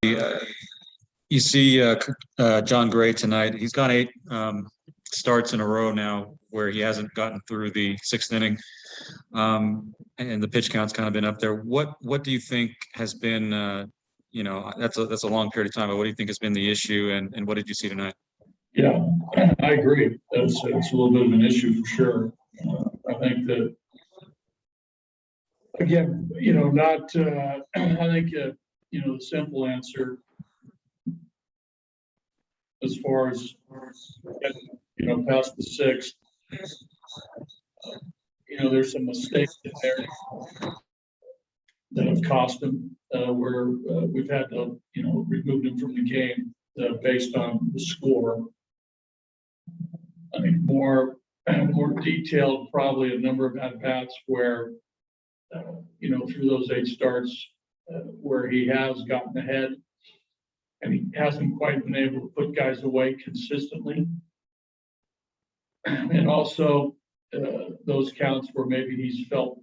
You see John Gray tonight. He's gone eight starts in a row now where he hasn't gotten through the sixth inning, and the pitch count's kind of been up there. What do you think has been, that's a long period of time, but what do you think has been the issue, and what did you see tonight? Yeah, I agree. It's a little bit of an issue for sure. I think that, again, not, I think, the simple answer as far as, past the sixth, there's some mistakes in there that have cost him, where we've had to, remove him from the game based on the score. I think more detailed, probably a number of at-bats where, through those eight starts, where he has gotten ahead and he hasn't quite been able to put guys away consistently. And also those counts where maybe he's fell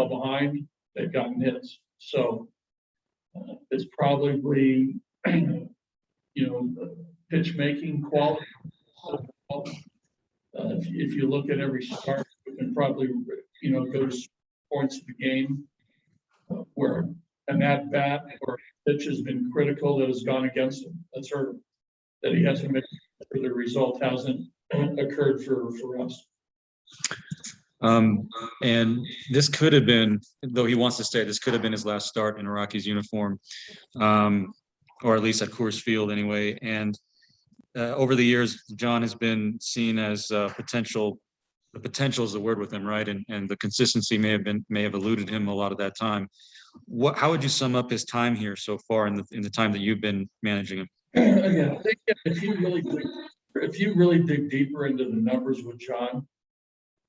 behind, they've gotten hits. So it's probably, pitch making quality. If you look at every start, we can probably, go to points of the game where an at bat or pitch has been critical that has gone against him. That's hurt him. That he hasn't made sure the result hasn't occurred for us. And this could have been, though he wants to stay, this could have been his last start in a Rockies uniform, or at least at Coors Field anyway. And over the years, John has been seen as potential. The potential is the word with him, right? And the consistency may have eluded him a lot of that time. How would you sum up his time here so far in the time that you've been managing him? Again, I think if you really dig deeper into the numbers with John,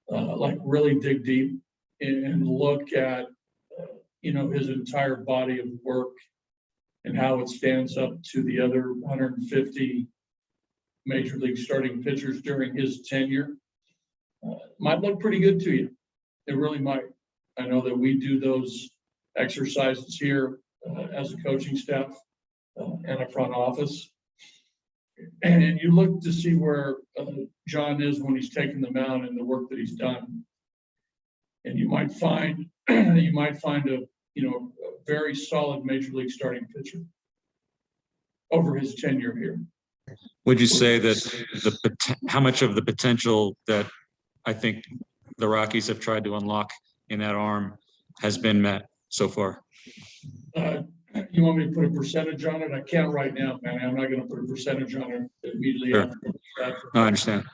like really dig deep and look at his entire body of work and how it stands up to the other 150 major league starting pitchers during his tenure, might look pretty good to you. It really might. I know that we do those exercises here as a coaching staff and a front office. And you look to see where John is when he's taken the mound and the work that he's done. And you might find a very solid major league starting pitcher over his tenure here. Would you say that how much of the potential that I think the Rockies have tried to unlock in that arm has been met so far? You want me to put a percentage on it? I can't right now, man. I'm not going to put a percentage on it immediately Sure. after. I understand.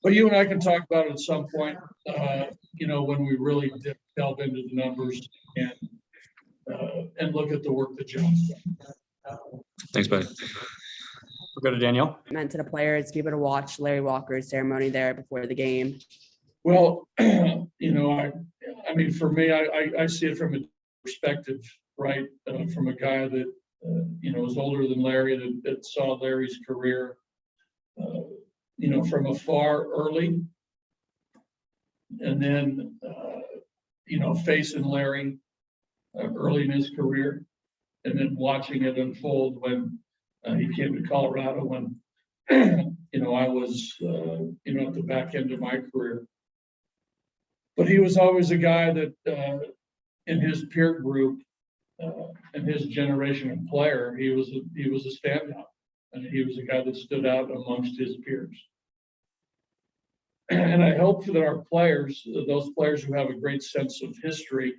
But you and I can talk about it at some point, when we really delve into the numbers and look at the work that John's done. Thanks, buddy. We'll go to Danielle. Meant to the players to be able to watch Larry Walker's ceremony there before the game? Well, I mean, for me, I see it from a perspective, right? From a guy that, is older than Larry, that saw Larry's career, from afar early. And then, facing Larry early in his career, and then watching it unfold when he came to Colorado when, I was, at the back end of my career. But he was always a guy that in his peer group, in his generation of player, he was a standout. And he was a guy that stood out amongst his peers. And I hope that our players, those players who have a great sense of history,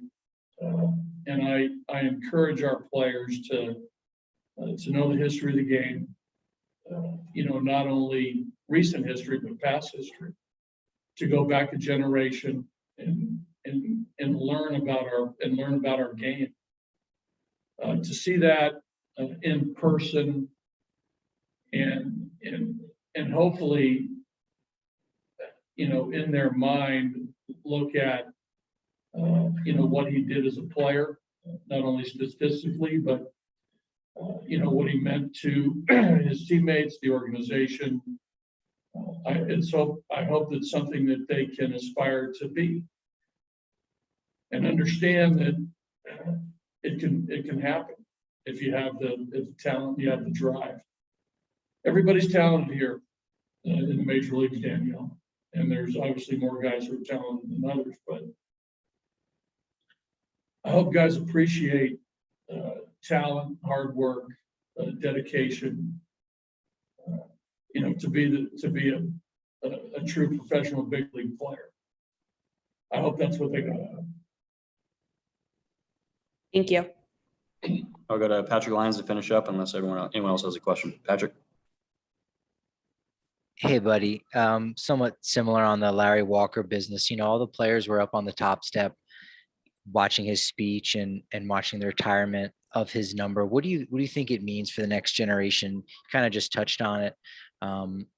and I encourage our players to know the history of the game, not only recent history, but past history, to go back a generation and learn about our game. To see that in person and hopefully, in their mind, look at, what he did as a player, not only statistically, but, what he meant to his teammates, the organization. And so I hope that's something that they can aspire to be and understand that it can happen. if you have the talent, you have the drive. Everybody's talented here in the major leagues, Danielle. And there's obviously more guys who are talented than others, but I hope guys appreciate talent, hard work, dedication, to be a true professional big league player. I hope that's what they got out of it. Thank you. I'll go to Patrick Lyons to finish up unless anyone else has a question. Patrick? Hey, buddy. Somewhat similar on the Larry Walker business. All the players were up on the top step watching his speech and watching the retirement of his number. What do you think it means for the next generation? Kind of just touched on it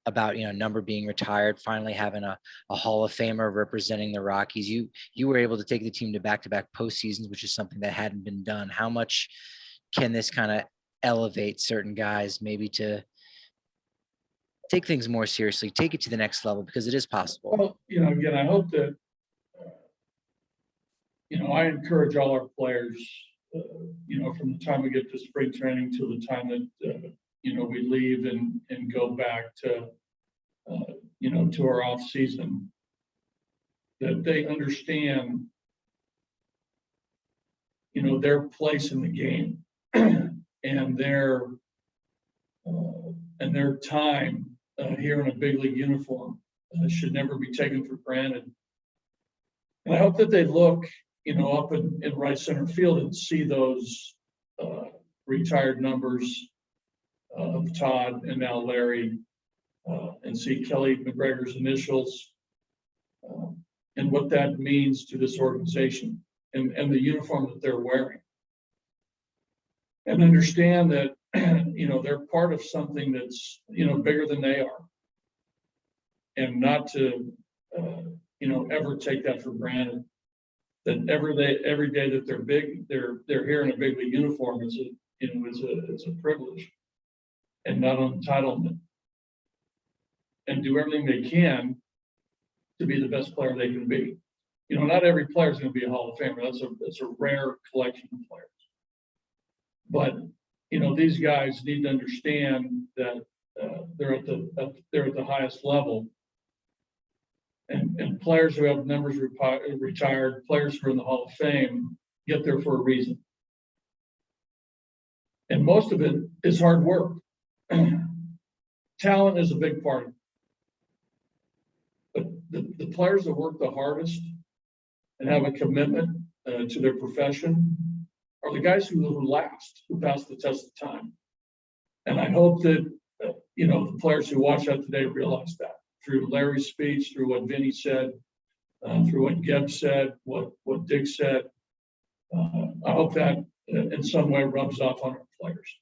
about, number being retired, finally having a Hall of Famer representing the Rockies. You were able to take the team to back-to-back postseasons, which is something that hadn't been done. How much can this kind of elevate certain guys maybe to take things more seriously, take it to the next level, because it is possible? Well, again, I hope that, I encourage all our players, from the time we get to spring training to the time that, we leave and go back to, to our off season, that they understand, their place in the game and their time here in a big league uniform should never be taken for granted. And I hope that they look, up in right center field and see those retired numbers of Todd and now Larry, and see Kelly McGregor's initials, and what that means to this organization and the uniform that they're wearing. And understand that, they're part of something that's, bigger than they are. And not to, ever take that for granted. That every day that they're here in a big league uniform is it's a privilege and not an entitlement. And do everything they can to be the best player they can be. Not every player is going to be a Hall of Famer. That's a rare collection of players. But these guys need to understand that they're at the highest level. And players who have numbers retired, players who are in the Hall of Fame, get there for a reason. And most of it is hard work. Talent is a big part of it. But the players that work the hardest and have a commitment to their profession are the guys who last, who pass the test of time. And I hope that, the players who watch that today realize that. Through Larry's speech, through what Vinny said, through what Geb said, what Dick said. I hope that in some way rubs off on our players.